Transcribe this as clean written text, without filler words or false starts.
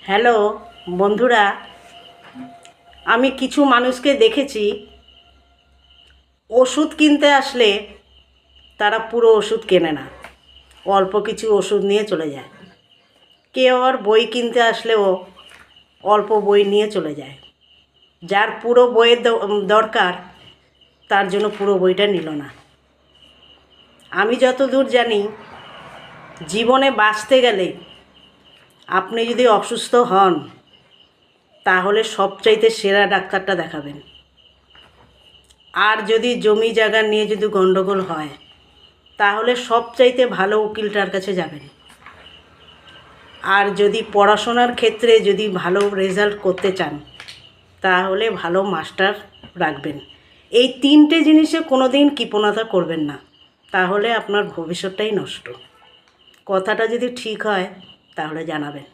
Hello বন্ধুরা, আমি কিছু মানুষকে দেখেছি ওষুধ কিনতে আসলে তারা পুরো ওষুধ কেনে না, অল্প কিছু ওষুধ নিয়ে চলে যায়। কেউ আবার বই কিনতে আসলেও অল্প বই নিয়ে চলে যায়। যার পুরো বইয়ের দরকার তার জন্য পুরো বইটা নিল না। আমি যতদূর জানি, জীবনে বাঁচতে গেলে আপনি যদি অসুস্থ হন তাহলে সবচাইতে সেরা ডাক্তারটা দেখাবেন। আর যদি জমি জায়গা নিয়ে যদি গণ্ডগোল হয় তাহলে সবচাইতে ভালো উকিলটার কাছে যাবেন। আর যদি পড়াশোনার ক্ষেত্রে যদি ভালো রেজাল্ট করতে চান তাহলে ভালো মাস্টার রাখবেন। এই তিনটে জিনিসে কোনো দিন কৃপণতা করবেন না, তাহলে আপনার ভবিষ্যৎটাই নষ্ট। কথাটা যদি ঠিক হয় তাহলে জানাবেন।